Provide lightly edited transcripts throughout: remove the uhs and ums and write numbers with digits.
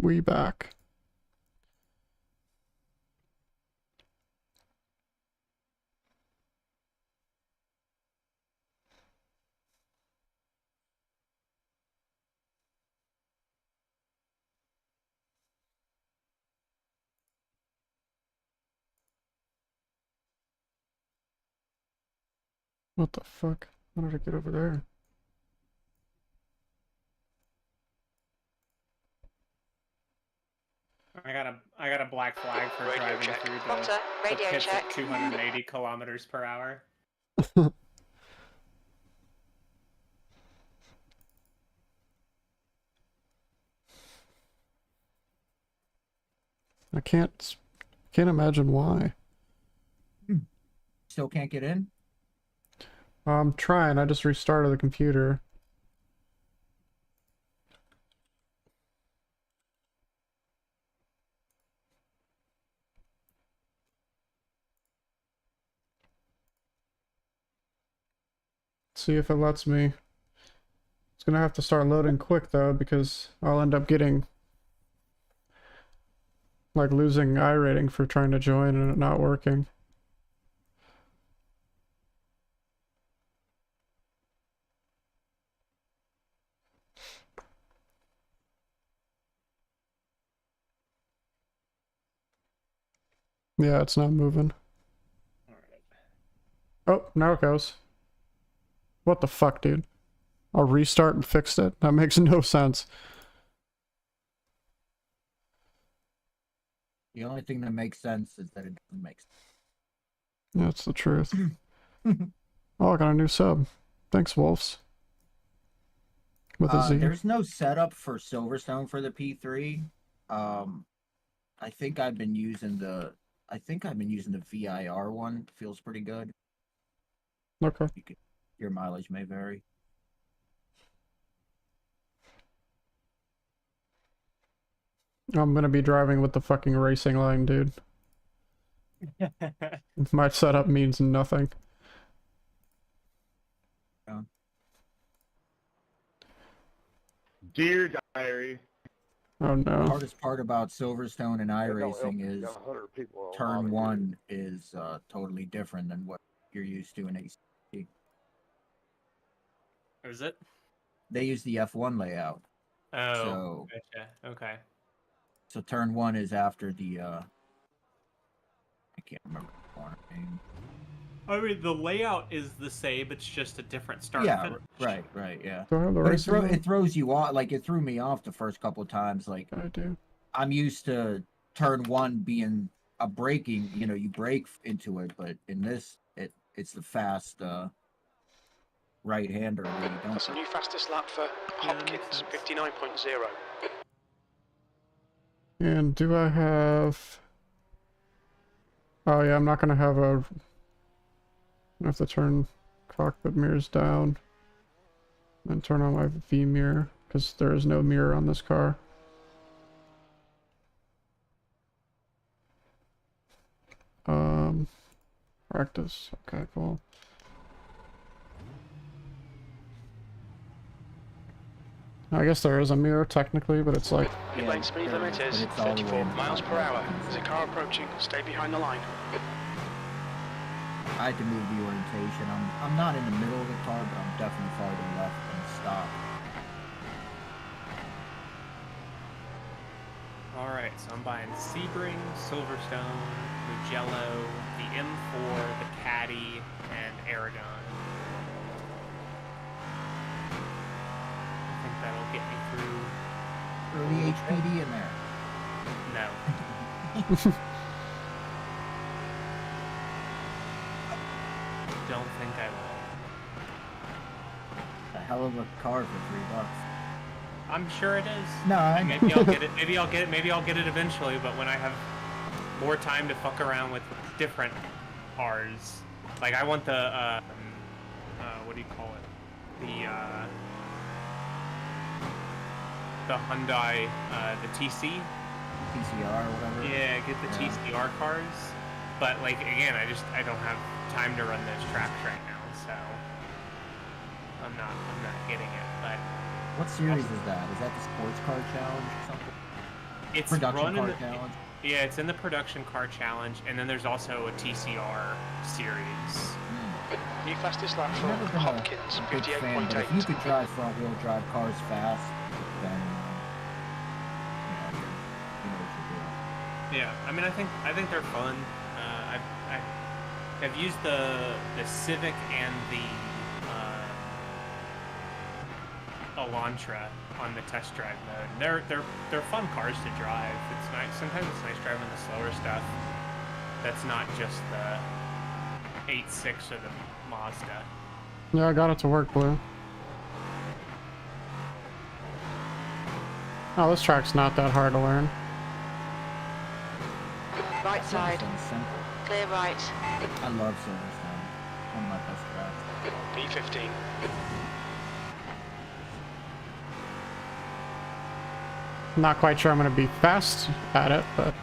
We back. What the fuck? How did I get over there? I got a black flag for Radio driving check. through Doctor, the radio pits check. at 280 kilometers per hour. I can't imagine why. Still can't get in? I'm trying, I just restarted the computer. See if it lets me. It's gonna have to start loading quick though, because I'll end up getting like losing iRating for trying to join and it not working. Yeah, it's not moving. Oh, now it goes. What the fuck, dude? I'll restart and fix it? That makes no sense. The only thing that makes sense is that it doesn't make sense. That's the truth. Oh, I got a new sub. Thanks, Wolves. With a Z. There's no setup for Silverstone for the P3. I think I've been using the VIR one. Feels pretty good. Okay. Your mileage may vary. I'm gonna be driving with the fucking racing line, dude. My setup means nothing. Dear Diary. Oh The no. hardest part about Silverstone and iRacing is turn one is totally different than what you're used to in AC. Is it? They use the F1 layout. Oh, So, gotcha. Okay. so turn one is after the I can't remember the corner name. I mean, the layout is the same. It's just a different start. Yeah, finish. right, yeah. Do I have the But racing line? it throws you off. Like, it threw me off the first couple of times. Like, I do. I'm used to turn one being a braking. You know, you brake into it, but in this, it's the fast right-hander. Where you don't. That's a new fastest lap for Hopkins, 59.0. And do I have... Oh yeah, I'm not gonna have a... I have to turn cockpit mirrors down and turn on my V mirror because there is no mirror on this car. Practice. Okay, cool. I guess there is a mirror technically, but it's like... Pit lane speed limit is 34 miles per hour. There's a car approaching. Stay behind the line. I had to move the orientation. I'm not in the middle of the car, but I'm definitely farther left than stop. All right, so I'm buying Sebring, Silverstone, Mugello, the M4, the Caddy, and Aragon. I think that'll get me through. Throw the HPD in there. No. Don't think I will. A hell of a car for $3. I'm sure it is. No, I maybe I'll get it. Maybe I'll get it eventually. But when I have more time to fuck around with different cars, like I want the what do you call it? The Hyundai, the TC. PCR or whatever. Yeah, get the TCR cars. But like again, I don't have time to run those tracks right now, so I'm not getting it. But what series is that? Is that the sports car challenge or something? It's Production run in car the, challenge. yeah, it's in the production car challenge, and then there's also a TCR series. New fastest lap I've for never been Hopkins, a big fan, but if you 58.8. could drive front-wheel drive cars fast, then you know what you're doing. Yeah, I mean, I think they're fun. I've used the Civic and the Elantra on the test drive mode. And they're fun cars to drive. It's nice. Sometimes it's nice driving the slower stuff. That's not just the 8.6 or the Mazda. Yeah, I got it to work, Blue. Oh, this track's not that hard to learn. Right side. Silverstone's simple. Clear right. I love Silverstone. One of my best tracks. P15. Not quite sure I'm going to be fast at it, but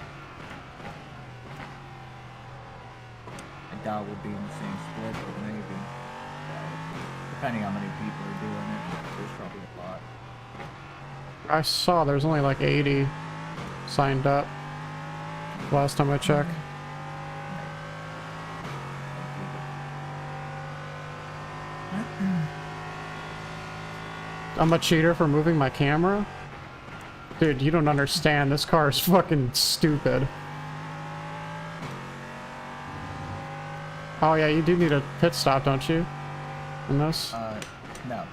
I doubt we'll be in the same split, but maybe. Depending on how many people are doing it, there's probably a lot. I saw there's only like 80 signed up last time I checked. I'm a cheater for moving my camera? Dude, you don't understand. This car is fucking stupid. Oh yeah, you do need a pit stop, don't you? In this? No.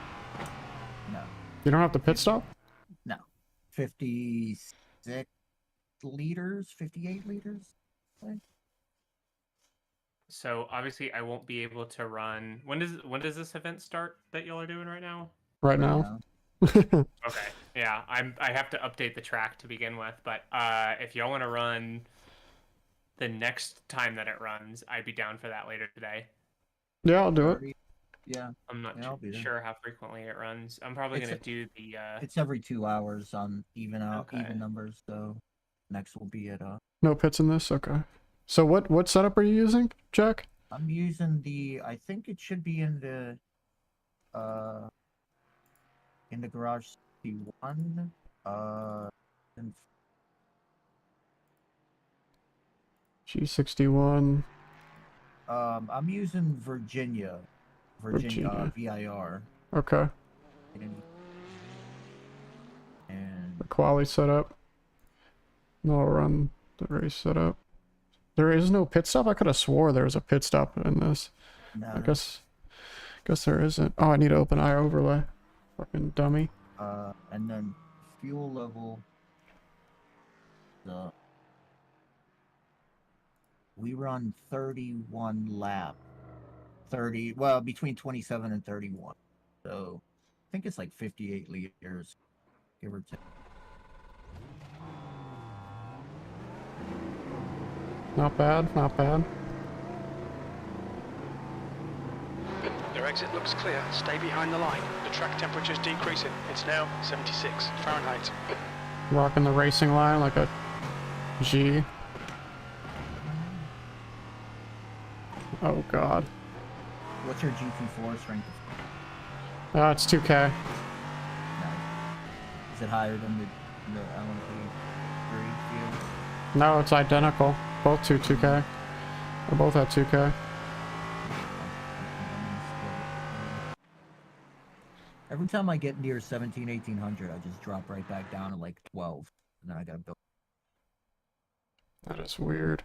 No. You don't have to pit stop? No. 56 liters? 58 liters? So obviously, I won't be able to run. When does this event start that y'all are doing right now? Right now. Okay, yeah, I have to update the track to begin with, but if y'all want to run the next time that it runs, I'd be down for that later today. Yeah, I'll do it. Yeah. I'm not Yeah, I'll be there. sure how frequently it runs. I'm probably It's gonna do the. It's every 2 hours on even Okay. numbers, so next will be at No pits in this? Okay. So what setup are you using, Jack? I'm using the I think it should be in the garage C1. And G61. I'm using Virginia VIR. Okay. And The quali setup. No, I'll run the race setup. There is no pit stop? I could have swore there was a pit stop in this. no, I guess there isn't. Oh, I need to open iOverlay. Fucking dummy. and then fuel level. We run 31 lap. 30, well, between 27 and 31. So I think it's like 58 liters, give or take. Not bad, not bad. Your exit looks clear. Stay behind the line. The track temperature's decreasing. It's now 76 Fahrenheit. Rocking the racing line like a G. Oh god. What's your GT4 strength? It's 2K. No. Is it higher than the LMP3 field? No, it's identical. Both 2K. They both have 2K. Every time I get near 1800, I just drop right back down to like 12. And then I gotta build. That is weird.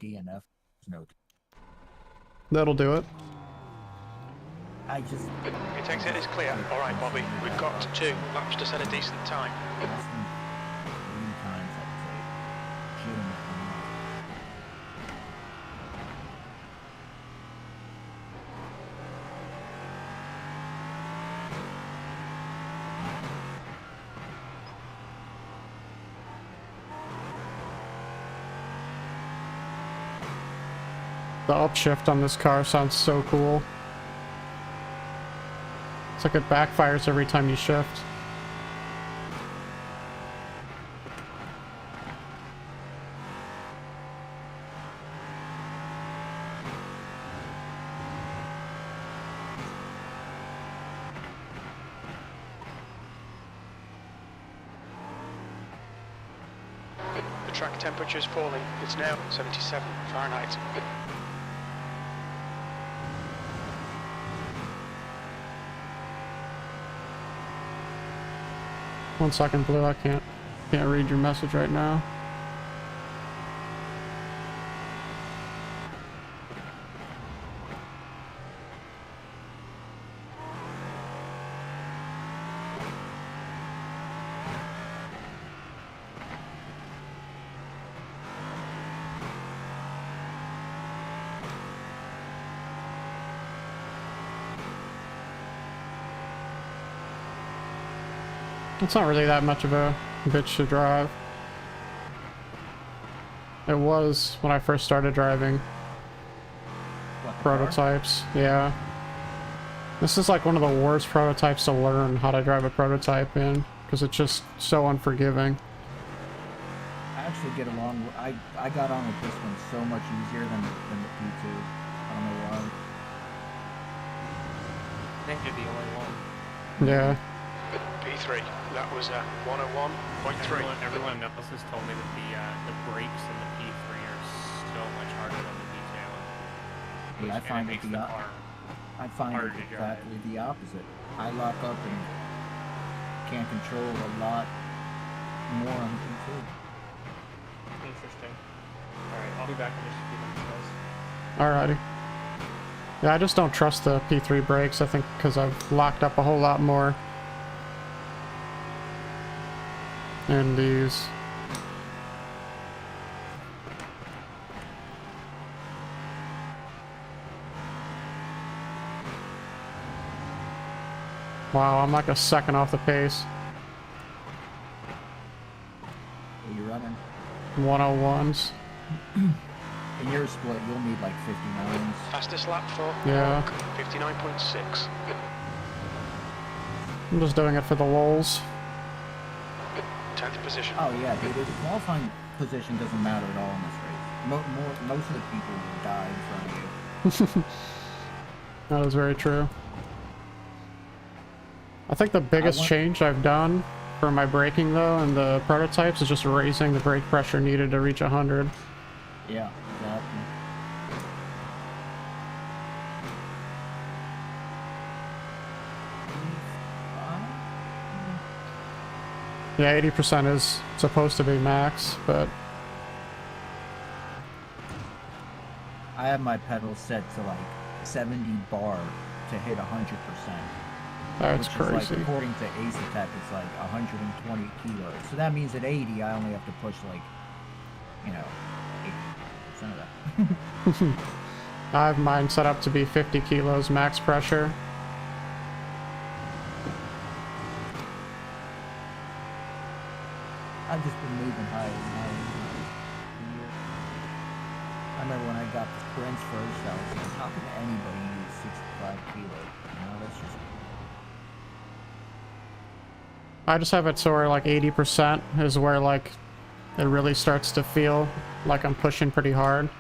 DNF. Note. That'll do it. I just. Your exit is clear. All right, Bobby. We've got 2 laps to set a decent time. Less than 3 times, I'd say. June. The upshift on this car sounds so cool. It's like it backfires every time you shift. track temperature's falling. It's now 77 Fahrenheit. 1 second, Blue. I can't read your message right now. It's not really that much of a bitch to drive. It was when I first started driving What, the car? prototypes. Yeah. This is like one of the worst prototypes to learn how to drive a prototype in, because it's just so unforgiving. I actually get along with, I got on with this one so much easier than the P2. I don't know why. I think you're the only one. Yeah. P3, that was 101.3. Everyone else has told me that the brakes in the P3 are so much harder than the P2. Yeah, I find it makes the car. I find harder it to drive. exactly the opposite. I lock up and can't control a lot more on the P2. Interesting. Alright, I'll be back in just a few minutes, guys. Alrighty. Yeah, I just don't trust the P3 brakes, I think, because I've locked up a whole lot more in these. Wow, I'm like a second off the pace. Are you running? 101s. In your split, you'll need like 59s. Fastest lap for Yeah. 59.6. I'm just doing it for the lulz. 10th position. Oh yeah, dude. The qualifying position doesn't matter at all in this race. Most of the people will die in front of you. That is very true. I think the biggest change I've done for my braking though and the prototypes is just raising the brake pressure needed to reach 100. Yeah, exactly. Yeah, 80% is supposed to be max, but I have my pedals set to like 70 bar to hit 100%. that's which crazy. is like, according to Ace Attack, it's like 120 kilos. So that means at 80, I only have to push like, 80% of that. I have mine set up to be 50 kilos max pressure. I've just been moving higher and higher and higher. I remember when I got the sprints first, I was like, how can anybody use 65 kilos? That's just... I just have it so where like 80% is where like it really starts to feel like I'm pushing pretty hard.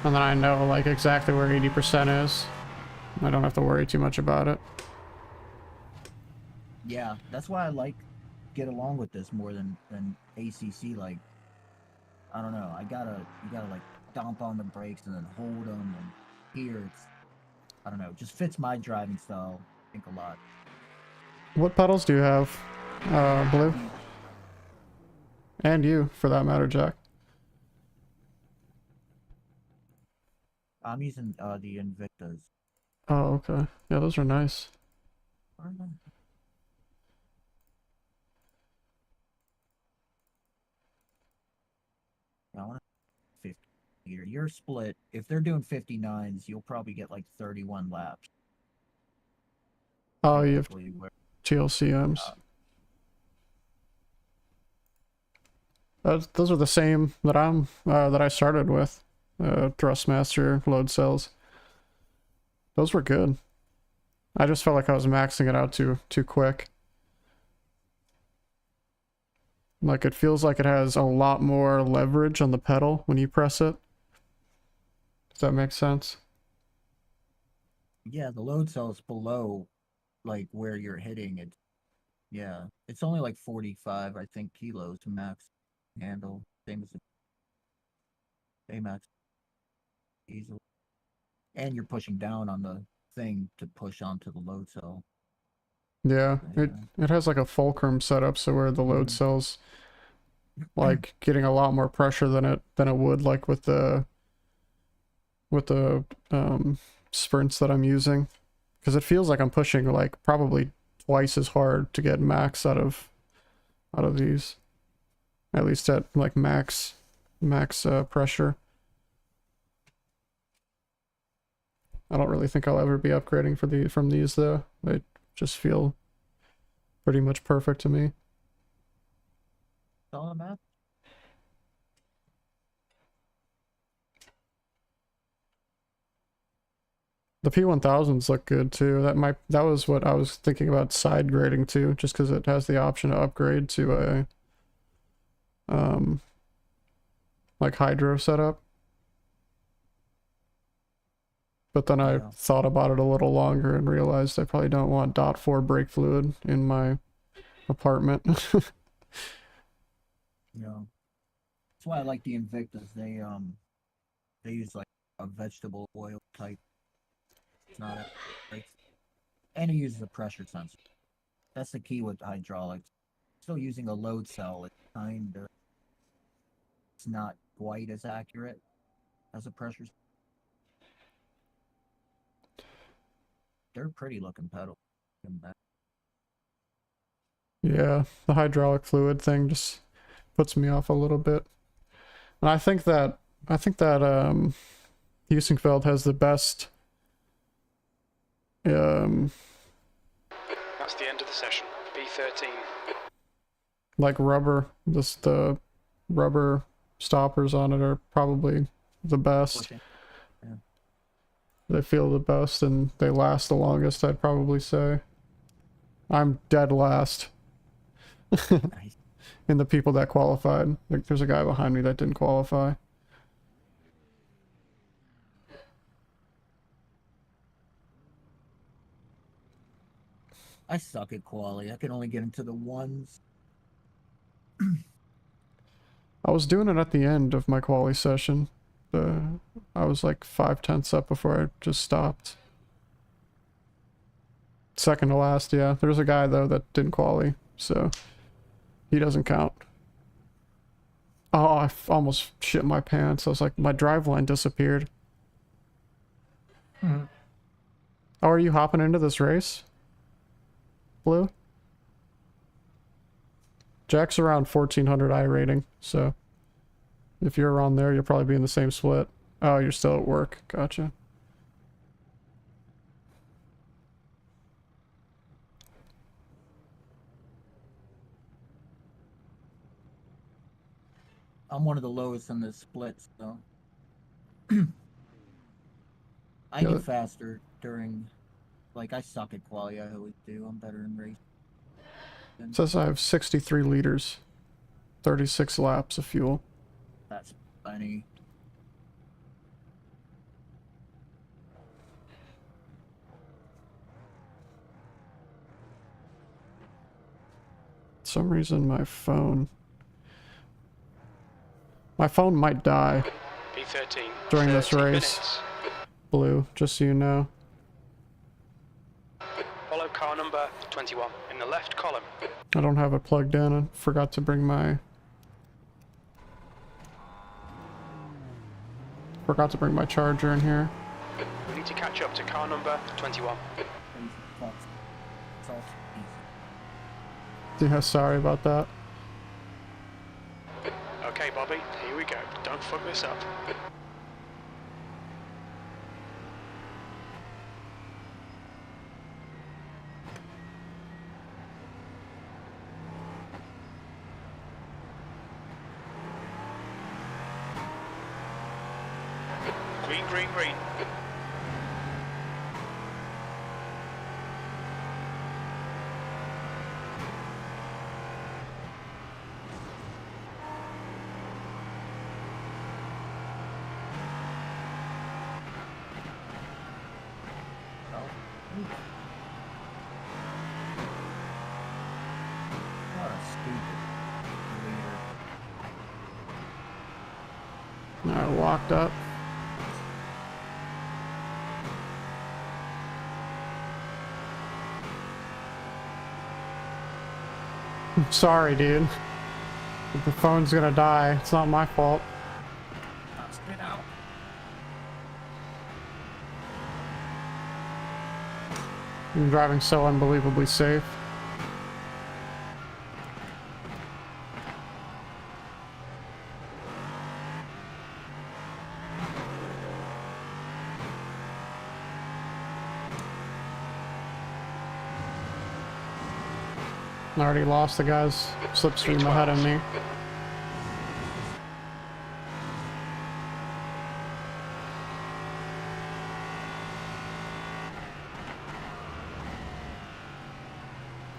And then I know like exactly where 80% is. I don't have to worry too much about it. Yeah, that's why I get along with this more than ACC. Like, I don't know. You gotta like dump on the brakes and then hold them. And here it's, I don't know, it just fits my driving style, I think, a lot. What pedals do you have, Blue? And you, for that matter, Jack. I'm using the Invictas. Oh, okay. Yeah, those are nice. I want 50 here. Your split, if they're doing 59s, you'll probably get like 31 laps. Oh, you have Typically, where- GLCMs. Those are the same that that I started with. Thrustmaster load cells. Those were good. I just felt like I was maxing it out too quick. Like it feels like it has a lot more leverage on the pedal when you press it. Does that make sense? Yeah, the load cell's below like where you're hitting it. Yeah, it's only like 45, I think, kilos max handle. Same as the Max easily. And you're pushing down on the thing to push onto the load cell. Yeah, it Yeah. it has like a fulcrum setup, so where the load Mhm. cell's like getting a lot more pressure than it would like with the sprints that I'm using, because it feels like I'm pushing like probably twice as hard to get max out of these, at least at like max pressure. I don't really think I'll ever be upgrading from these though. They just feel pretty much perfect to me. Solid map. The P1000s look good too. That was what I was thinking about side grading too, just because it has the option to upgrade to a like hydro setup. But then I Yeah. thought about it a little longer and realized I probably don't want .4 brake fluid in my apartment. Yeah. That's why I like the Invictus. They use like a vegetable oil type. It's not a like, and it uses a pressure sensor. That's the key with hydraulics. Still using a load cell, it's not quite as accurate as a pressure. They're pretty looking pedal. Yeah, the hydraulic fluid thing just puts me off a little bit. And I think that Husingfeld has the best um That's the end of the session. B13. like rubber, just the rubber stoppers on it are probably the best. Pushing. Yeah. They feel the best and they last the longest, I'd probably say. I'm dead last Nice. in the people that qualified. Like there's a guy behind me that didn't qualify. I suck at quality. I can only get into the ones. I was doing it at the end of my quali session. I was like 5/10 up before I just stopped. Second to last, yeah. There's a guy though that didn't quali, so he doesn't count. Oh, almost shit my pants. I was like, my drive line disappeared. Mhm. Oh, are you hopping into this race? Blue? Jack's around 1400 I rating, so if you're around there, you'll probably be in the same split. Oh, you're still at work. Gotcha. I'm one of the lowest in the split, so I Yeah, get faster during. Like I suck at quality. I always do. I'm better in race. it says I have 63 liters, 36 laps of fuel. That's funny. For some reason, my phone might die B13. during this 30 race. minutes. Blue, just so you know. Follow car number 21 in the left column. I don't have it plugged in. I forgot to bring my charger in here. We need to catch up to car number 21. Crazy fucks. It's all easy. Yeah, sorry about that. Okay, Bobby, here we go. Don't fuck this up. Green, green, green. stupid. The leader. Alright, walked up. I'm sorry, dude. The phone's gonna die. It's not my fault. Spit out. I'm driving so unbelievably safe. I already lost the guy's slipstream ahead of me.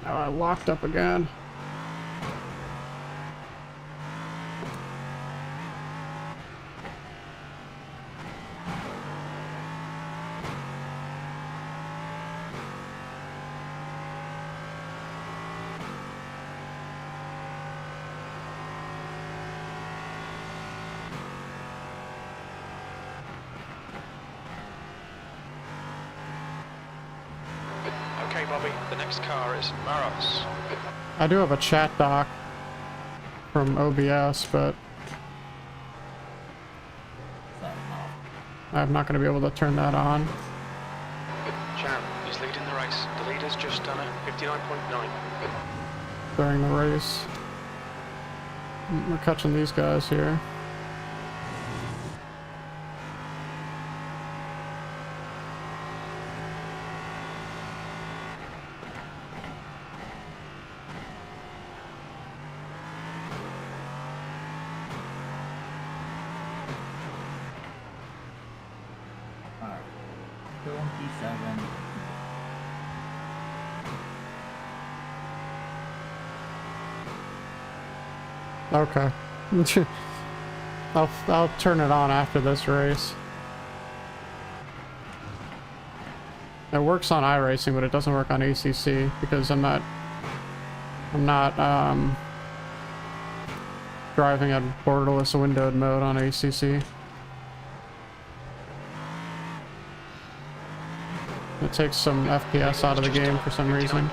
Oh, I locked up again. Okay, Bobby, the next car is Maros. I do have a chat doc from OBS, but I'm not going to be able to turn that on Jan is leading the race. The leader's just done a 59.9. during the race. We're catching these guys here. Alright. 27. Okay. I'll turn it on after this race. It works on iRacing, but it doesn't work on ACC because I'm not driving at borderless windowed mode on ACC. It takes some FPS out of the game for some reason.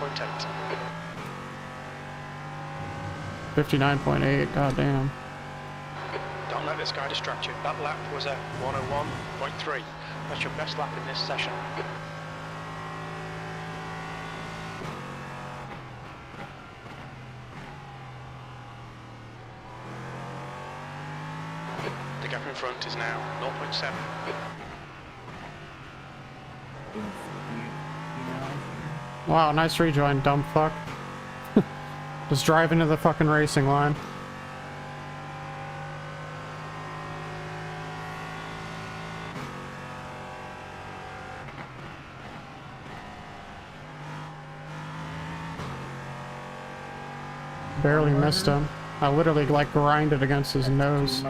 59.8, goddamn. Don't let this guy distract you. That lap was a 101.3. That's your best lap in this session. The gap in front is now 0.7. Wow, nice rejoin, dumb fuck. Just drive into the fucking racing line. Barely missed him. I literally like grinded against his nose.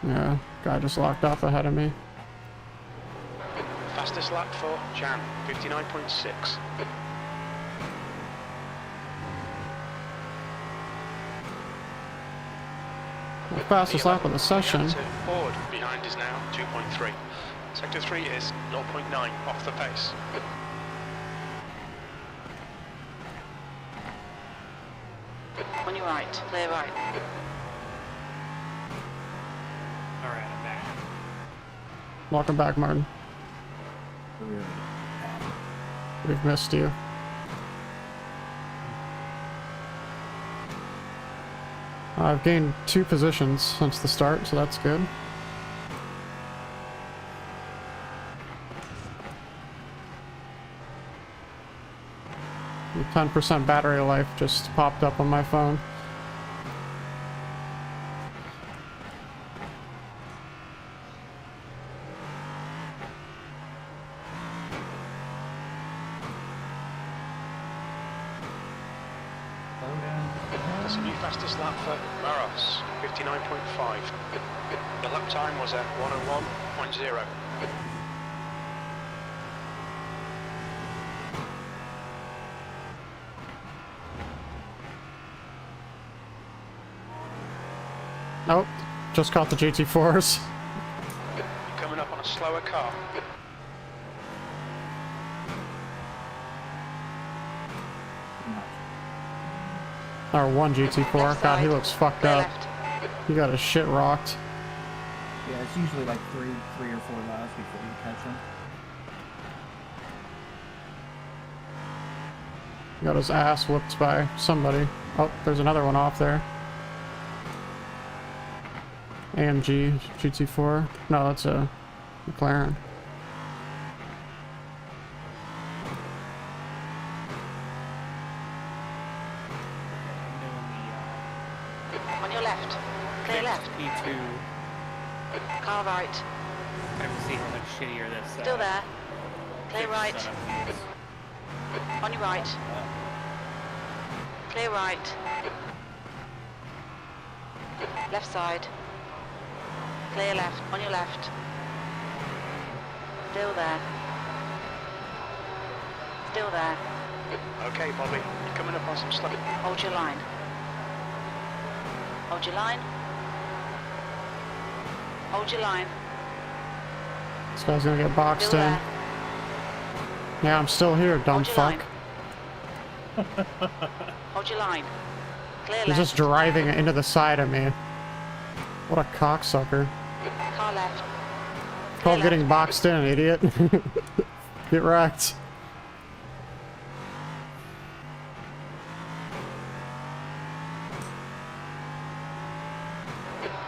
Yeah, guy just locked up ahead of me. Fastest lap for Jan, 59.6. The fastest lap of the session. Forward behind is now 2.3. Sector 3 is 0.9 off the pace. On your right, clear right. Alright, I'm back. Welcome back, Martin. We've missed you. I've gained 2 positions since the start, so that's good. The 10% battery life just popped up on my phone. That's a new fastest lap for Maros, 59.5. The lap time was at 101.0. Nope. Just caught the GT4s. You're coming up on a slower car. Or one GT4. Left God, he side. looks fucked Clear up. left. He got his shit rocked. Yeah, it's usually like three or four laps before you catch him. He got his ass whooped by somebody. Oh, there's another one off there. AMG GT4. No, that's a McLaren. On your left. Clear left. P2. Car right. I have to see how much shittier this. Still there. Clear fixed right. setup is. On your right. Clear right. Left side. Clear left. On your left. Still there. Still there. Okay, Bobby, you're coming up on some slow. Hold your line. Hold your line. Hold your line. This guy's gonna get boxed Still in. there. Yeah, I'm still here, dumb Hold your fuck. line. Hold your line. Clear He's left. just driving into the side of me. What a cocksucker. Car left. Call Clear getting left. boxed in, idiot. Get wrecked.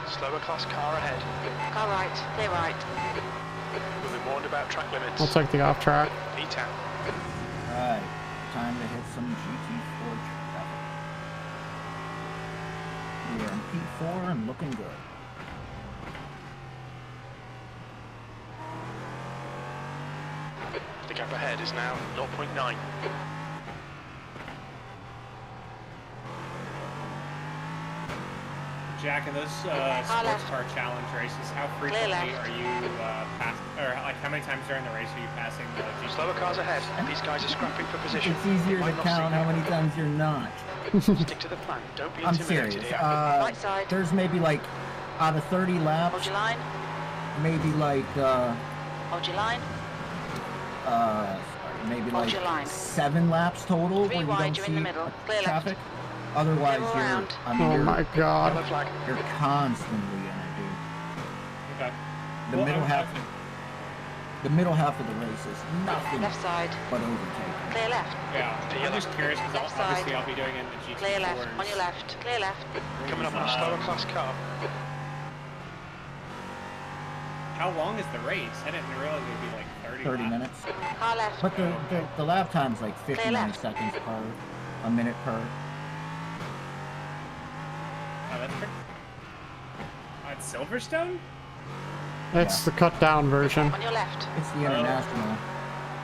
Slower class car ahead. Car right. Clear right. We've been warned about track limits. I'll take the off track. P10. Right, time to hit some GT4 traffic. We are in P4 and looking good. The gap ahead is now 0.9. Jack, in those sports left. car challenge races, how frequently left. are you passing, or like how many times during the race are you passing the GT4? Slower cars ahead. These guys are scrapping for position. It's easier You to might not count see how it. many times you're not. Stick to the plan. Don't be I'm intimidated serious. here. Right side. There's maybe like, out of 30 Hold laps, your line. maybe like, Hold your line. sorry, maybe Hold like your line. 7 laps total Three where you wide, don't you're see in the middle. Clear left. traffic. Otherwise, Middle you're, round. I mean, Oh you're, my Yellow god. flag. you're constantly gonna do. Okay. The Well, middle I'm- half, the middle half of the race is nothing Left side. but overtaking. Clear left. Yeah, The I'm yellow. just curious because Left side. obviously I'll be doing it in the GT4s. Clear left. On your left. Clear left. Coming up on a slower class car. How long is the race? I didn't realize it would be like 30 30 laps. minutes. Car left. But the lap time's like 59 left. seconds per, a minute per. Oh, that's pretty... On Silverstone? It's the cut down version. On your left. It's the international.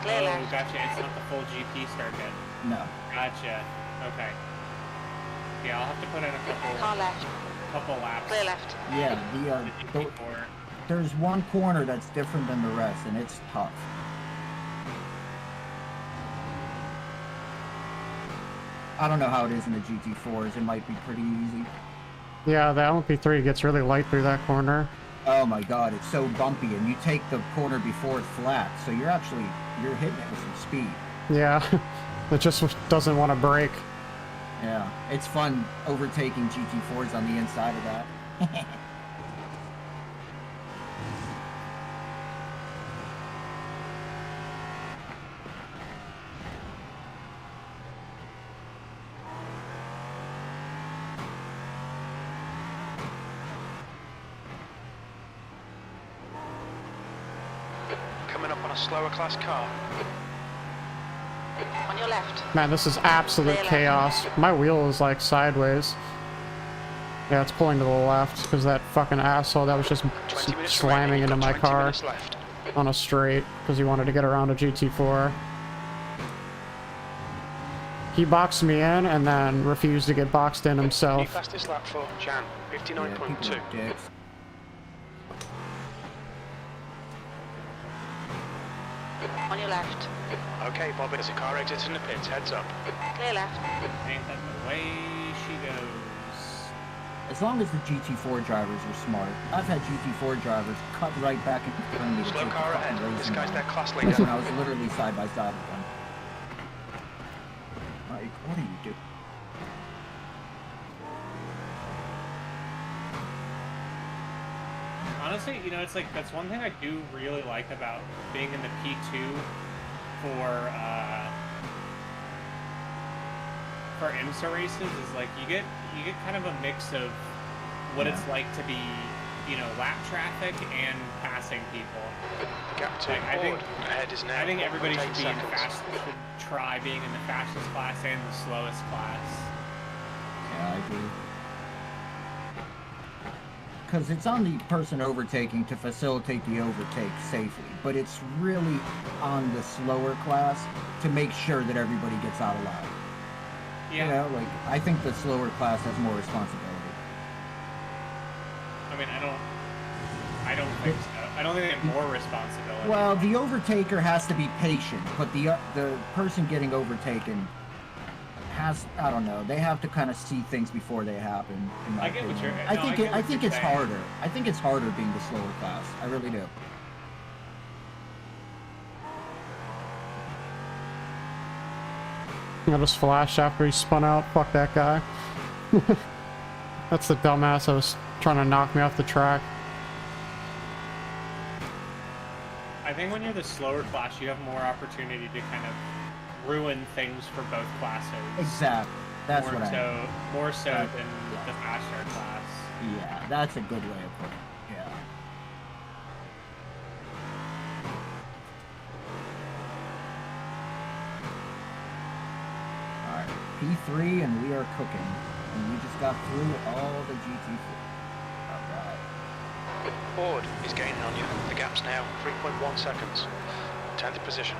Clear Oh, left. gotcha. It's not the full GP start yet. No. Gotcha. Okay. Yeah, I'll have to put in a Car left. couple laps. Clear left. Yeah, The the, GT4. there's one corner that's different than the rest, and it's tough. I don't know how it is in the GT4s. It might be pretty easy. Yeah, the LMP3 gets really light through that corner. Oh my god, it's so bumpy, and you take the corner before it's flat, so you're hitting it with some speed. Yeah, it just doesn't want to brake. Yeah, it's fun overtaking GT4s on the inside of that. Coming up on a slower class car. On your left. Man, this is absolute Clear left. chaos. My wheel is like sideways. Yeah, it's pulling to the left because that fucking asshole that was just 20 minutes slamming remaining. into You've my got 20 car minutes left. on a straight because he wanted to get around a GT4. He boxed me in and then refused to get boxed in The himself. fastest lap for Jan, Yeah, 59.2. people are dicks. On your left. Okay, Bobby, there's a car exiting the pits. Heads up. Clear left. Ain't that the way she goes? As long as the GT4 drivers are smart. I've had GT4 drivers cut right back in front of me to Slow take the car fucking ahead. This racing guy's line. their class Like leader. when I was literally side by side with them. Like, what are you doing? Honestly, you know, it's like that's one thing I do really like about being in the P2 for IMSA races is like you get kind of a mix of what it's like to be, you know, lap traffic and passing people. Gap to Like, ahead is now. I think everybody 8 should be in seconds. should try being in the fastest class and the slowest class. Yeah, I agree. Because it's on the person overtaking to facilitate the overtake safely, but it's really on the slower class to make sure that everybody gets out alive. Yeah. You know, like, I think the slower class has more responsibility. I mean, I don't think so. I don't think they have more responsibility. Well, the overtaker has to be patient, but the person getting overtaken has, I don't know, they have to kind of see things before they happen. In my I get what opinion. you're. I no, think get I what think you're it's saying. harder. I think it's harder being the slower class. I really do. I just flashed after he spun out. Fuck that guy. That's the dumbass that was trying to knock me off the track. I think when you're the slower class, you have more opportunity to kind of ruin things for both classes. Exactly. That's more what so, I mean. more so That- than yeah. the faster class. Yeah, that's a good way of putting it. Yeah. Alright, P3 and we are cooking. And we just got through all the GT4. Alright. Ford is gaining on you. The gap's now 3.1 seconds. 10th position.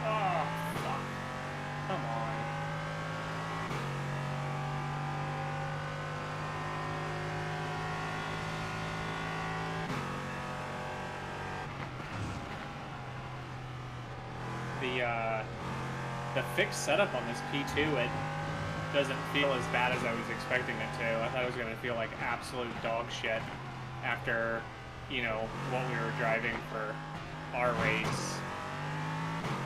Oh, fuck. Come on. The fixed setup on this P2, it doesn't feel as bad as I was expecting it to. I thought it was going to feel like absolute dog shit after, you know, what we were driving for our race.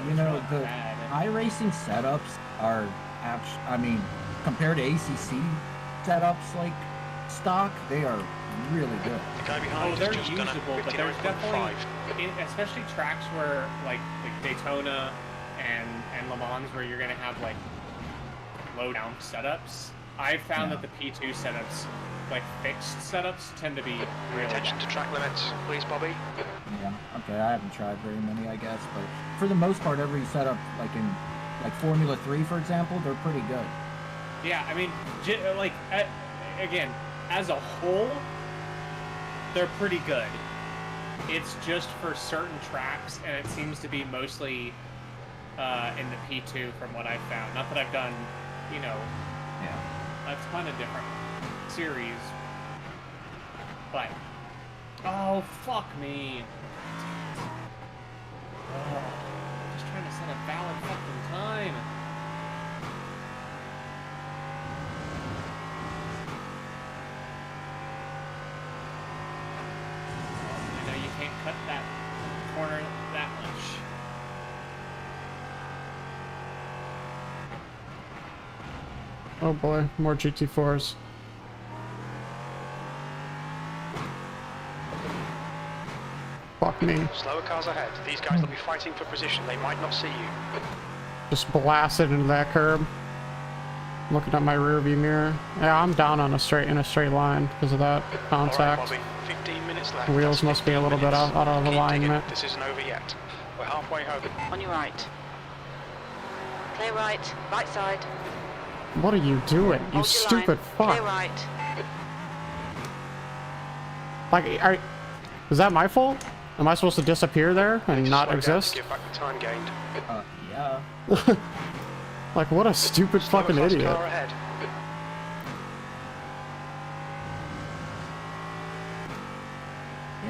You know, It's the not bad. iRacing setups are actually, I mean, compared to ACC setups like stock, they are really good. The guy Oh, behind they're has just done a usable, but there's 59.5. definitely, especially tracks where, like Daytona and Le Mans, where you're going to have, like, low-down setups. I've found that the P2 setups, like, fixed setups, tend to be really Attention bad. to track limits, please, Bobby. Yeah, okay, I haven't tried very many, I guess, but for the most part, every setup, like in, like Formula 3, for example, they're pretty good. Yeah, I mean, like, again, as a whole, they're pretty good. It's just for certain tracks, and it seems to be mostly in the P2 from what I've found. Not that I've done, you know, Yeah. a ton of different series, but oh, fuck me. Oh, just trying to set a valid fucking time. I know you can't cut that corner that much. Oh boy, more GT4s. Fuck me. Slower cars ahead. These guys will be fighting for position. They might not see you. Just blasted into that curb. Looking at my rear view mirror. Yeah, I'm down on in a straight line because of that contact. All right, Bobby. 15 minutes left. Wheels That's must be a 15 little bit minutes. out of Keep alignment. digging. This isn't over yet. We're halfway home. On your right. Clear right. Right side. What are you doing, you Hold your stupid line. Clear fuck? right. Like, is that my fault? Am I supposed to disappear there and Just not slow down to exist? give back the time gained. Yeah. Like, what a stupid Slower fucking class idiot. car ahead.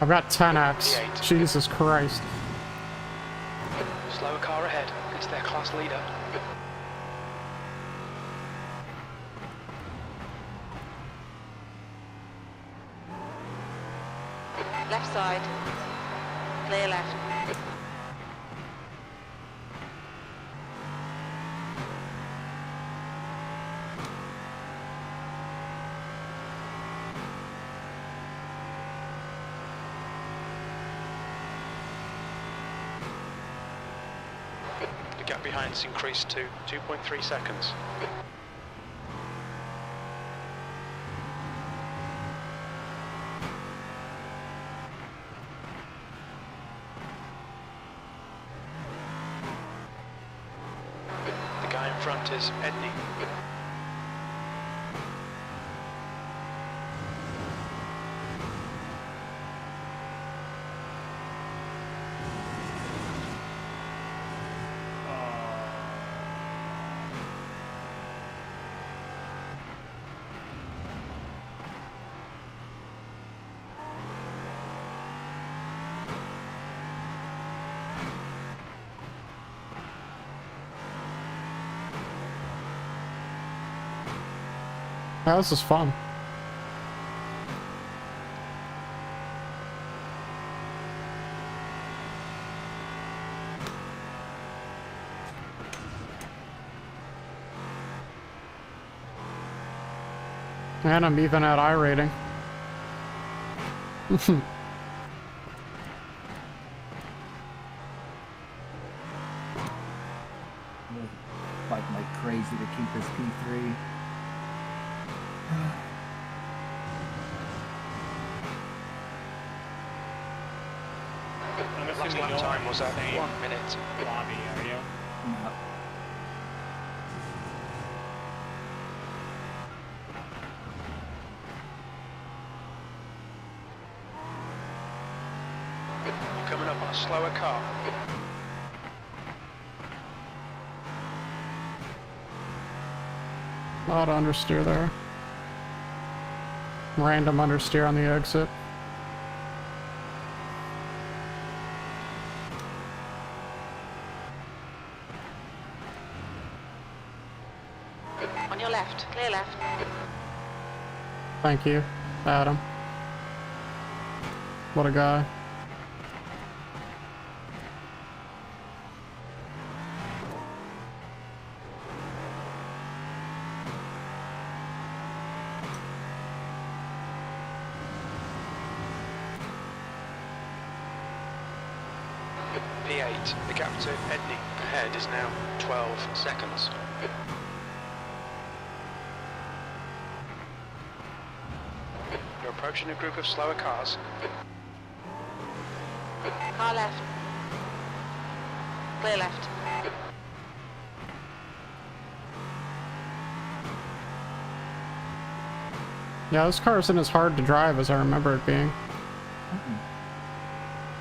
I've got 10x. P8. Jesus Christ. Slower car ahead. It's their class leader. Left side. Clear left. The gap behind's increased to 2.3 seconds. The guy in front is Edney. Yeah, this is fun. And I'm even at iRating. Fighting like crazy to keep this P3. I'm Last assuming lap you're time in was the at same 1 minute. lobby, are you? No. You're coming up on a slower car. A lot of understeer there. Random understeer on the exit. On your left. Clear left. Thank you, Adam. What a guy. P8. The gap to Edney ahead is now 12 seconds. You're approaching a group of slower cars. Car left. Clear left. Yeah, this car isn't as hard to drive as I remember it being.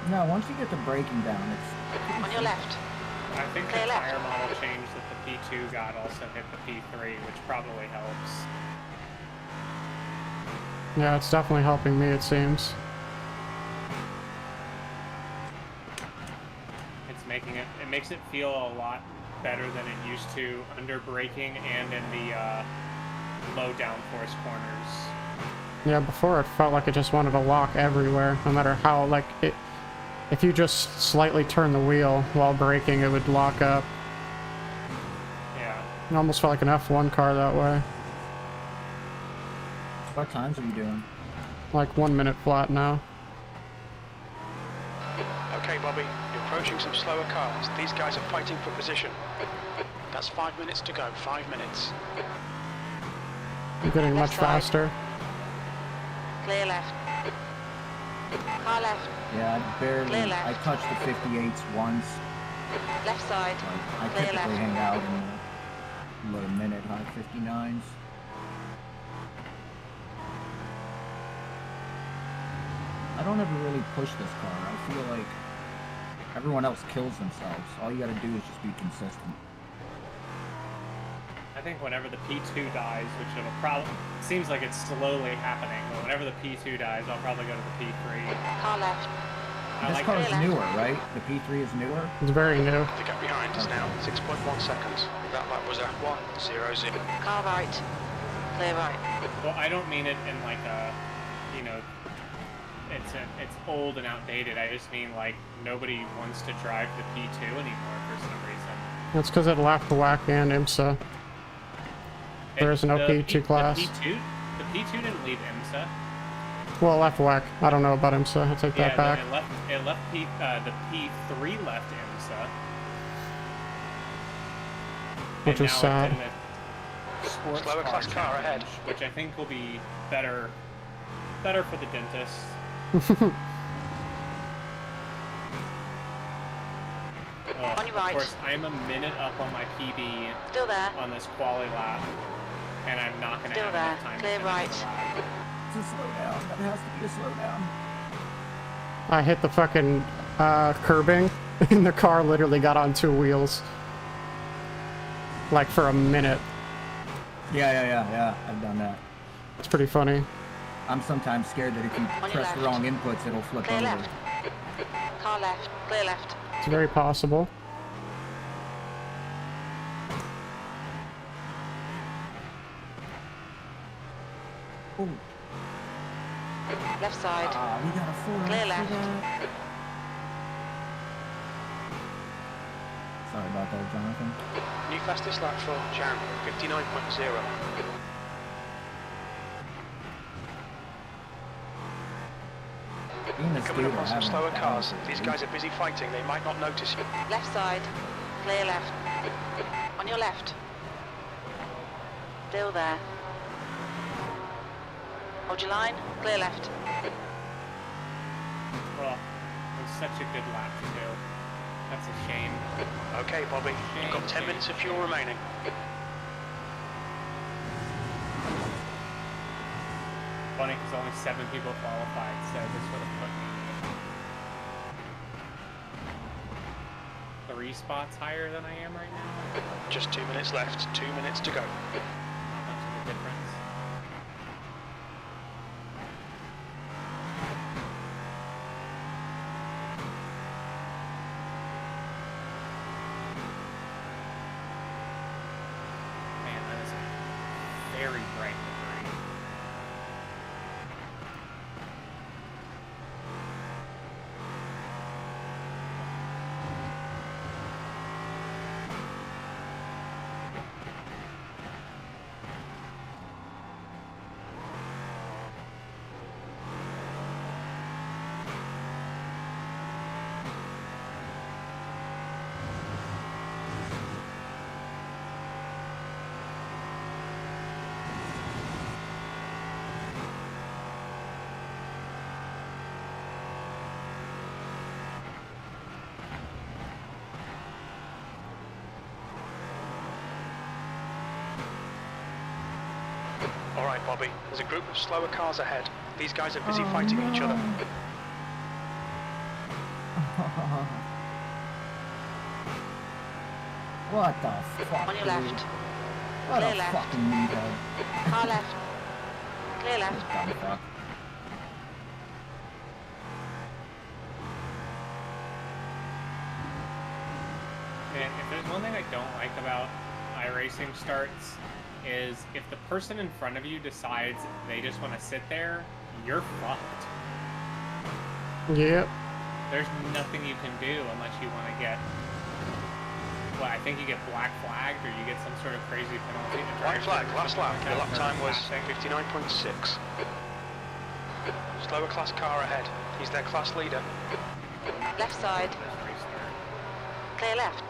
No, once you get the braking down, it's On your left. I think the Clear left. tire model change that the P2 got also hit the P3, which probably helps. Yeah, it's definitely helping me, it seems. It's making it, it makes it feel a lot better than it used to under braking and in the low downforce corners. Yeah, before it felt like it just wanted to lock everywhere, no matter how, like, it... If you just slightly turn the wheel while braking, it would lock up. Yeah. It almost felt like an F1 car that way. what times are you doing? Like 1 minute flat now. Okay, Bobby, you're approaching some slower cars. These guys are fighting for position. That's 5 minutes to go. 5 minutes. I'm getting Left much side. faster. Clear left. Car left. Yeah, I barely. Clear left. I touched the 58s once. Left side. Like, I Clear typically left. hang out in the low minute high 59s. I don't ever really push this car. I feel like everyone else kills themselves. All you gotta do is just be consistent. I think whenever the P2 dies, which will probably seems like it's slowly happening, but whenever the P2 dies, I'll probably go to the P3. Car left. I This like car is Clear left. newer, right? The P3 is newer. It's very new. The gap behind is now 6.1 seconds. That lap was at 1:00. Car right. Clear right. Well, I don't mean it in like a, you know, it's old and outdated. I just mean like nobody wants to drive the P2 anymore for some reason. That's because it lacked the WAC and IMSA. There is no P2 class. The P2 didn't leave IMSA. Well, it left WAC. I don't know about IMSA. I take that back. It left the P3 left IMSA. Which And is now sad. it's in the sports Slower class car challenge, ahead. which I think will be better for the dentist. On your right. Of course, I'm a minute up on my PB Still there. on this quali lap, and I'm not going to Still have enough there. time Clear to finish right. the lap. It's a slowdown. That has to be a slowdown. I hit the fucking curbing, and the car literally got on 2 wheels. Like for a minute. Yeah. I've done that. It's pretty funny. I'm sometimes scared that if you On your press the left. wrong inputs, it'll flip Clear over. left. Car left. Clear left. It's very possible. Ooh. Left side. We got a full Clear lap for left. that. Sorry about that, Jonathan. New fastest lap for Jam, 59.0. Being a Coming skater, across some having slower a cars. balance These is guys are busy fighting. They might not notice you. Left side. Clear left. On your left. Still there. Hold your line. Clear left. Well, it was such a good lap to do. That's a shame. Okay, Bobby. You've got 10 minutes of fuel remaining. Funny because only 7 people qualified, so this would have put me 3 spots higher than I am right now. Just 2 minutes left. 2 minutes to go. Not much of a difference. Man, that is a very bright livery. All right, Bobby. There's a group of slower cars ahead. These guys are busy fighting each other. What the fuck? On your dude? left. What Clear a left. fucking meathead. Car left. Clear left. Dumb fuck. And if there's one thing I don't like about iRacing starts, is if the person in front of you decides they just want to sit there, you're fucked. Yep. There's nothing you can do unless you want to get, well, I think you get black flagged or you get some sort of crazy penalty. to drive White flag, through last lap. something Your like lap that time for was passing. 59.6. Slower class car ahead. He's their class leader. Left side. First restart. Clear left.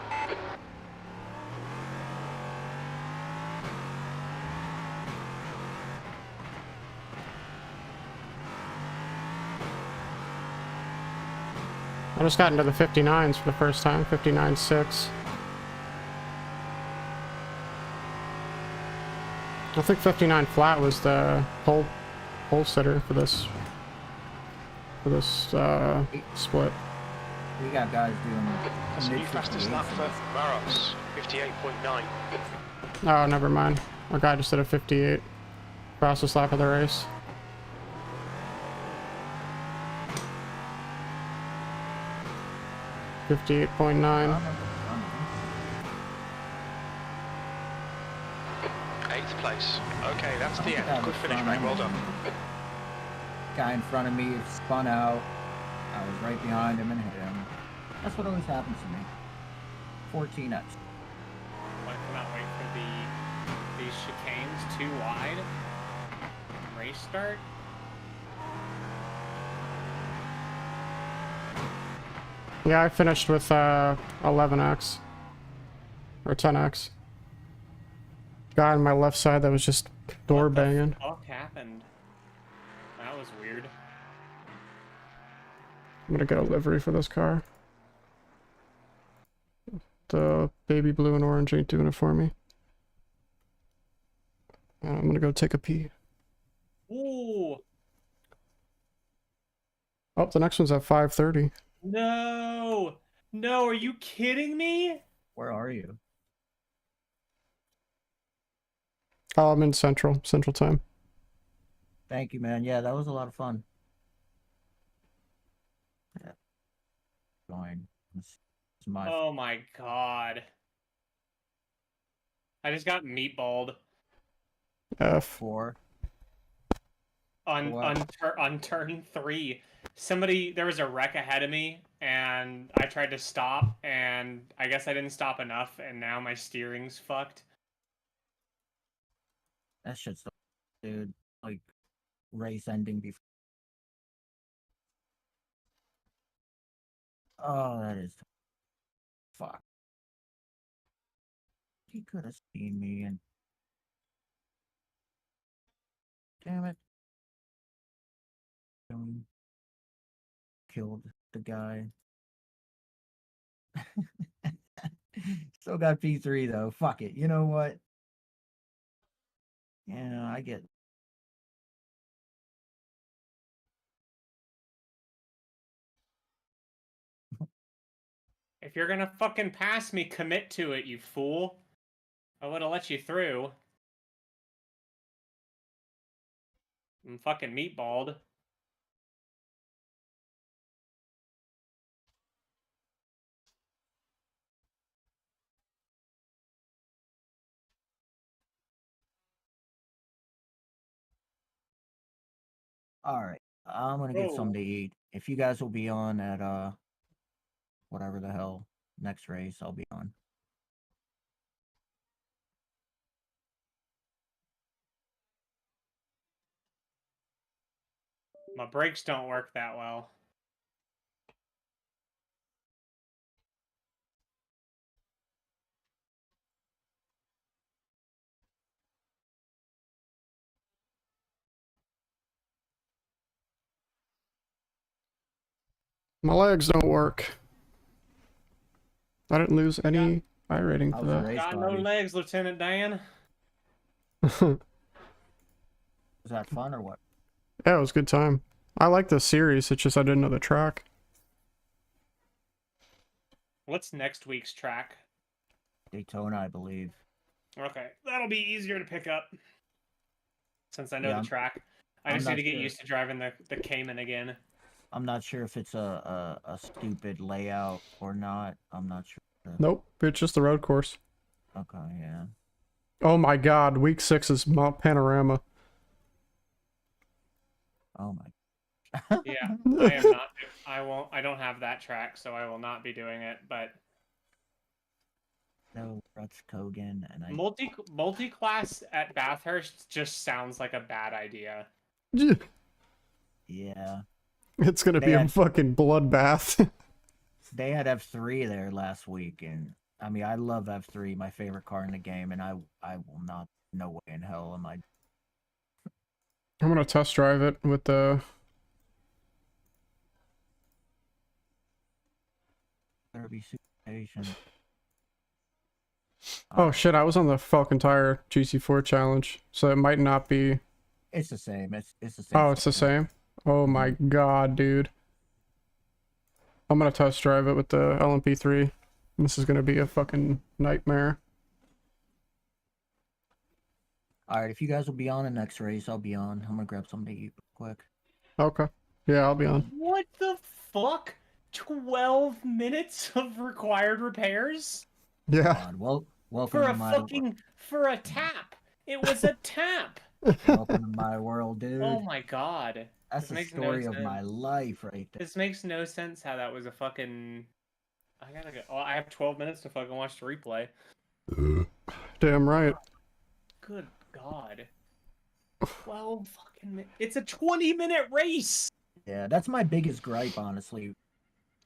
I just got into the 59s for the first time. 59.6. I think 59 flat was the pole sitter for this split. We got guys doing That's the new mid fastest lap for Maros, 58.9. Oh, never mind. Our guy just did a 58. Fastest lap of the race. $58.9. Eighth place. Okay, that's the end. Good finish, mate. Well done. Guy in front of me spun out. I was right behind him and hit him. That's what always happens to me. 14 X. I cannot wait for these chicanes too wide. Race start. Yeah, I finished with 11x. Or 10x. Guy on my left side that was just door banging. What the fuck happened? That was weird. I'm gonna get a livery for this car. The baby blue and orange ain't doing it for me. I'm gonna go take a pee. Ooh. Oh, the next one's at 5:30. No. No, are you kidding me? Where are you? Oh, I'm in Central Time. Thank you, man. Yeah, that was a lot of fun. Yeah. Fine. It's my Oh my god. I just got meatballed F. 4. on turn 3. There was a wreck ahead of me, and I tried to stop, and I guess I didn't stop enough, and now my steering's fucked. That shit's so, dude. Like, race ending before. Oh, that is. Fuck. He could have seen me and. Damn it. Killed the guy. Still got P3 though. Fuck it. You know what? Yeah, I get. If you're gonna fucking pass me, commit to it, you fool. I would've let you through. I'm fucking meatballed. All right. I'm gonna get something to eat. If you guys will be on at whatever the hell next race, I'll be on. My brakes don't work that well. My legs don't work. I didn't lose any iRating for How's the that. race, Got no Bobby? legs, Lieutenant Dan. Was that fun or what? Yeah, it was a good time. I like the series, it's just I didn't know the track. What's next week's track? Daytona, I believe. Okay, that'll be easier to pick up. Since I know Yeah, the track. I I'm just need not to get sure. used to driving the Cayman again. I'm not sure if it's a stupid layout or not. I'm not sure. Nope, it's just the road course. Okay, yeah. Oh my god, week 6 is Mount Panorama. Oh my. Yeah, I am not. I don't have that track, so I will not be doing it. But No, Ruts Kogan and I. multi-class at Bathurst just sounds like a bad idea. Yeah. It's gonna be a fucking bloodbath. They had F3 there last week, and I mean, I love F3, my favorite car in the game, and I will not. No way in hell am I. I'm gonna test drive it with the. Better be super patient. Oh shit, I was on the Falcon Tire GC4 challenge, so it might not be. It's the same. It's the same. Oh, it's the same? Oh my god, dude. I'm gonna test drive it with the LMP3. This is gonna be a fucking nightmare. All right, if you guys will be on the next race, I'll be on. I'm gonna grab something to eat real quick. Okay. Yeah, I'll be on. What the fuck? 12 minutes of required repairs? Yeah. God, well, welcome For to a my for a tap. It was a tap. welcome to my world, dude. Oh my god. That's This the makes story no of my sense. life right there. This makes no sense how that was a fucking... I gotta go. Oh, I have 12 minutes to fucking watch the replay. Damn right. Good god. 12 fucking minutes. It's a 20-minute race! Yeah, that's my biggest gripe, honestly.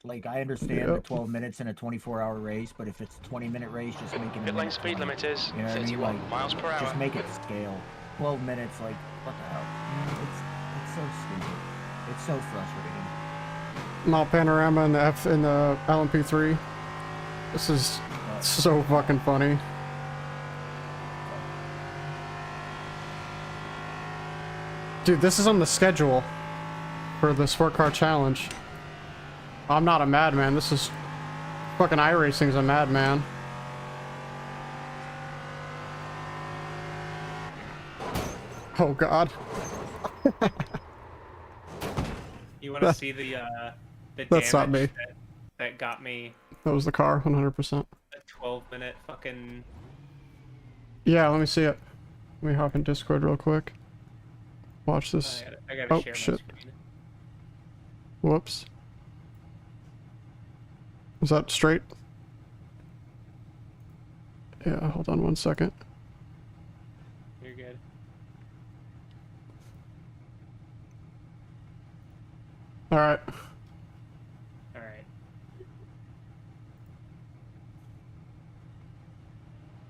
Like, I understand the Yep. 12 minutes in a 24-hour race, but if it's a 20-minute race, just make it a Pit lane minute speed 20. limit is You know what I mean? 31 Like, miles per hour. just make it scale. 12 minutes, like, what the hell? It's so stupid. It's so frustrating. Mount Panorama and the F in the LMP3. This is so fucking funny. Dude, this is on the schedule for the Sport Car Challenge. I'm not a madman. This is fucking iRacing's a madman. Oh god. You want to see the That's not damage me. that got me That was the car, 100%. a 12-minute fucking... Yeah, let me see it. Let me hop in Discord real quick. Watch this. I gotta Oh, share shit. my screen. Whoops. Is that straight? Yeah, hold on 1 second. You're good. Alright. Alright.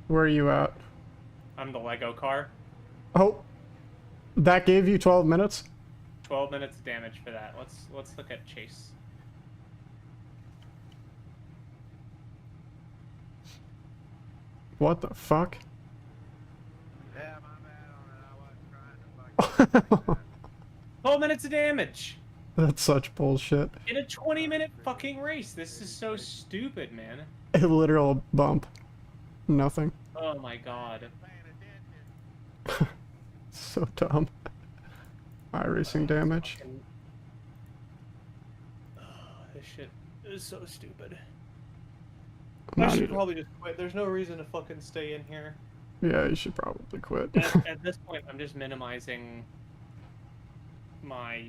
Where are you at? I'm the Lego car. Oh! That gave you 12 minutes? 12 minutes of damage for that. Let's look at Chase. What the fuck? Yeah, my bad on it. I wasn't trying to fucking. 12 minutes of damage! That's such bullshit. In a 20-minute fucking race. This is so stupid, man. A literal bump. Nothing. Oh my god. Paying attention. So dumb. iRacing damage. Fucking... Oh, this shit is so stupid. I Not should even- probably just quit. There's no reason to fucking stay in here. Yeah, you should probably quit. At this point, I'm just minimizing my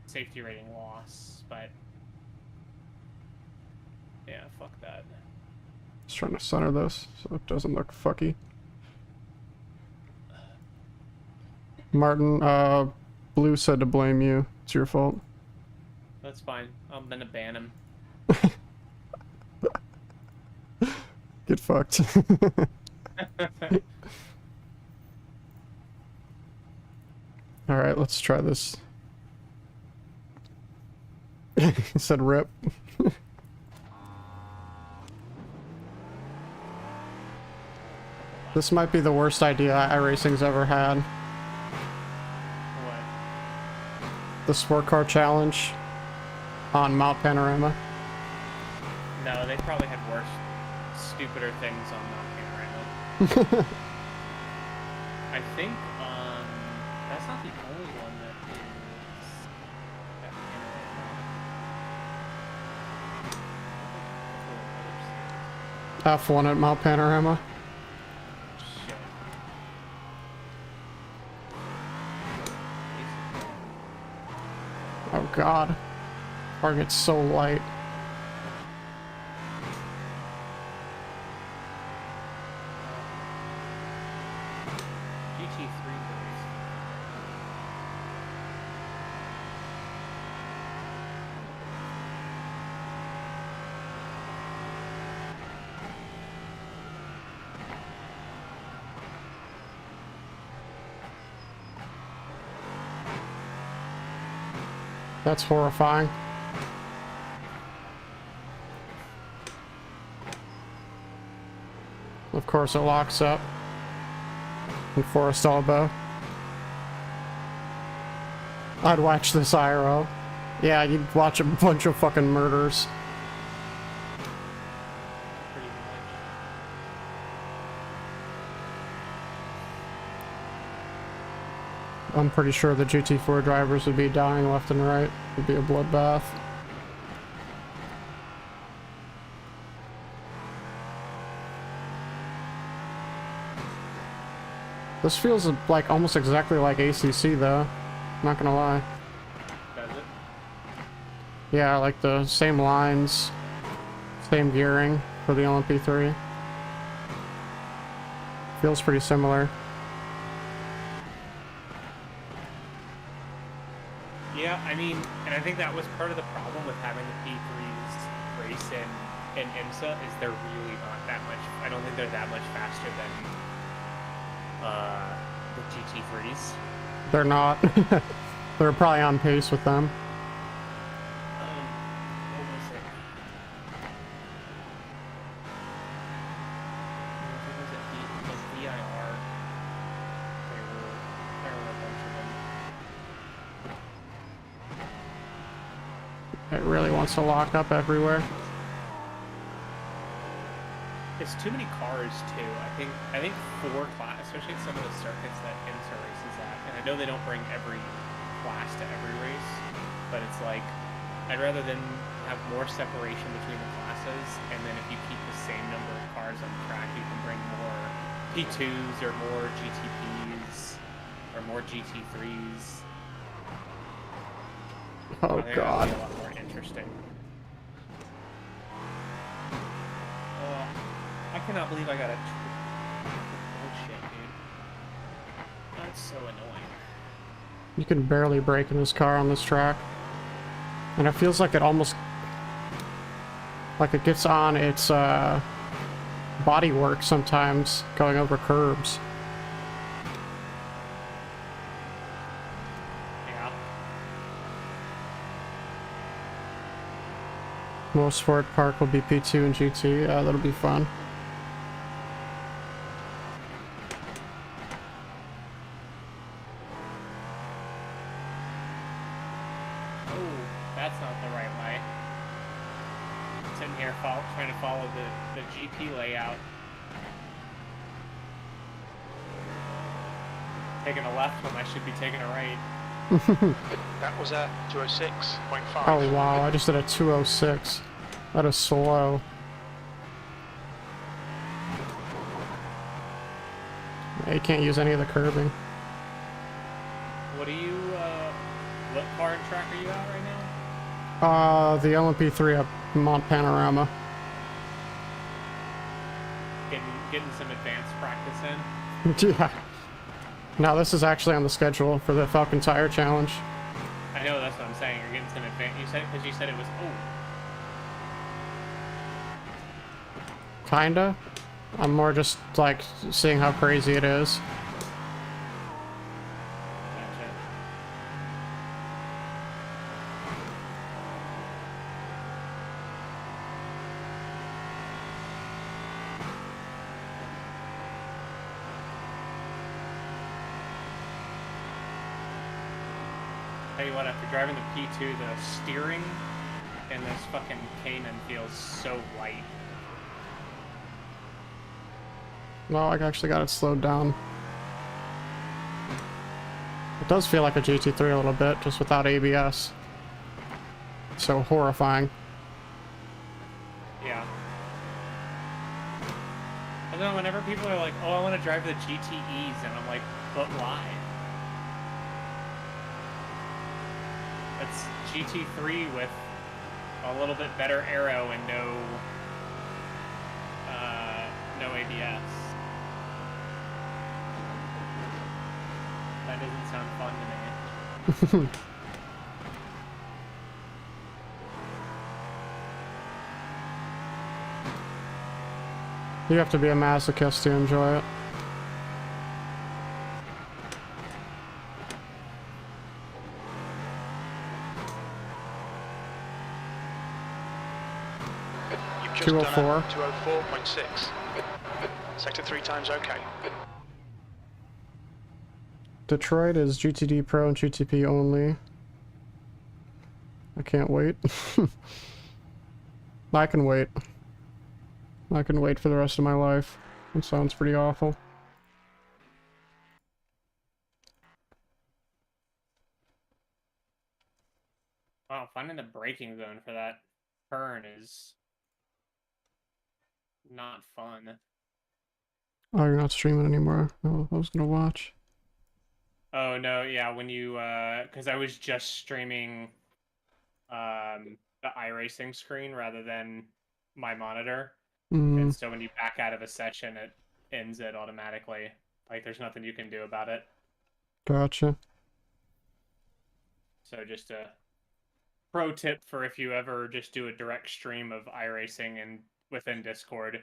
safety rating loss, but yeah, fuck that. Just trying to center this so it doesn't look fucky. Martin, Blue said to blame you. It's your fault. That's fine. I'm gonna ban him. Get fucked. Alright, let's try this. He said rip. This might be the worst idea iRacing's ever had. What? The Sport Car Challenge on Mount Panorama. No, they probably had worse, stupider things on Mount Panorama. I think that's not the only one that is at Panorama. F1 at Mount Panorama. Shit. Oh god. Target's so light. GT3 race. That's horrifying. Of course it locks up. In Forest Elbow. I'd watch this IRO. Yeah, you'd watch a bunch of fucking murders. Pretty much. I'm pretty sure the GT4 drivers would be dying left and right. It'd be a bloodbath. This feels like almost exactly like ACC though. Not gonna lie. Does it? Yeah, like the same lines, same gearing for the LMP3. Feels pretty similar. Yeah, I mean, and I think that was part of the problem with having the P3s race in IMSA is they're really not that much. I don't think they're that much faster than the GT3s. They're not. They're probably on pace with them. What was it? I think it was like VIR. There were a bunch of them. It really wants to lock up everywhere. It's too many cars too. I think 4 class, especially at some of the circuits that IMSA races at. And I know they don't bring every class to every race, but it's like I'd rather than have more separation between the classes, and then if you keep the same number of cars on the track, you can bring more P2s or more GTPs or more GT3s. Oh I think god. that'd be a lot more interesting. I cannot believe I got a... Oh shit, dude. That's so annoying. You can barely brake in this car on this track. And it feels like it almost... like it gets on its body work sometimes going over curbs. Yeah. Motorsport Park will be P2 and GT. Yeah, that'll be fun. That's not the right way. Sitting here trying to follow the GP layout. Taking a left when I should be taking a right. That was a 206.5. Oh wow, I just did a 206. That is slow. Yeah, you can't use any of the curbing. What what car and track are you at right now? The LMP3 up Mont Panorama. Getting some advanced practice in. Yeah. Now this is actually on the schedule for the Falcon Tire Challenge. I know, that's what I'm saying. You're getting some advanced. Because you said it was. Kinda. I'm more just like seeing how crazy it is. Gotcha. Tell you what, after driving the P2, the steering in this fucking Cayman feels so light. No, I actually got it slowed down. It does feel like a GT3 a little bit, just without ABS. So horrifying. Yeah. I don't know, whenever people are like, oh, I want to drive the GTEs, and I'm like, but why? That's GT3 with a little bit better aero and no ABS. That doesn't sound fun to me. You have to be a masochist to enjoy it. You've just 204. done a 204.6. Sector 3 times okay. Detroit is GTD Pro and GTP only. I can't wait. I can wait. I can wait for the rest of my life. It sounds pretty awful. Wow, finding the braking zone for that turn is not fun. Oh, you're not streaming anymore. Oh, I was gonna watch. Oh no, yeah, when you because I was just streaming the iRacing screen rather than my monitor. And Mm, so when you back out of a session it ends it automatically. Like there's nothing you can do about it. gotcha. So just a pro tip for if you ever just do a direct stream of iRacing and within Discord.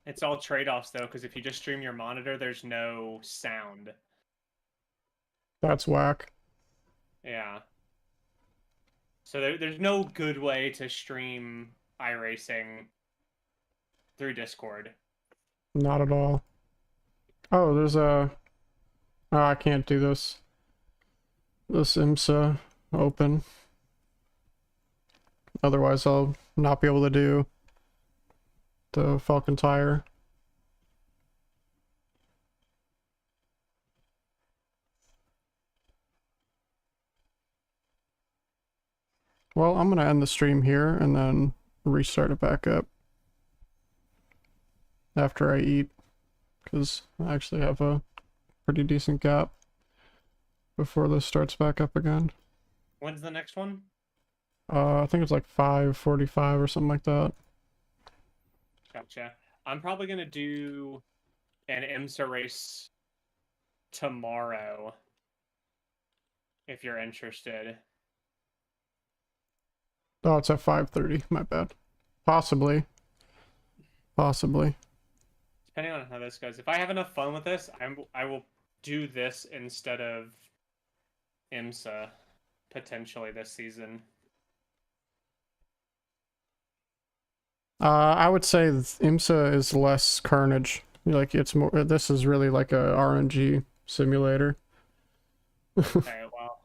It's all trade-offs though, because if you just stream your monitor, there's no sound. That's whack. Yeah. So there's no good way to stream iRacing through Discord. Not at all. Oh, there's a... Oh, I can't do this. This IMSA open. Otherwise, I'll not be able to do the Falcon Tire. Well, I'm gonna end the stream here and then restart it back up after I eat, because I actually have a pretty decent gap before this starts back up again. When's the next one? I think it's like 5:45 or something like that. Gotcha. I'm probably gonna do an IMSA race tomorrow if you're interested. Oh, it's at 5:30. My bad. Possibly. Possibly. Depending on how this goes. If I have enough fun with this, I will do this instead of IMSA potentially this season. I would say IMSA is less carnage. Like, it's more. This is really like a RNG simulator. Okay, well,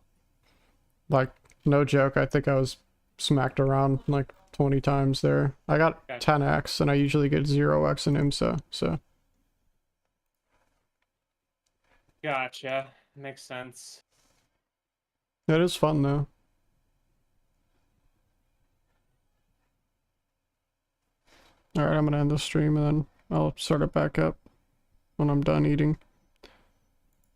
Like, no joke. I think I was smacked around like 20 times there. I got Gotcha. 10x, and I usually get 0x in IMSA. So gotcha. Makes sense. it is fun though. All right, I'm gonna end the stream and then I'll start it back up when I'm done eating.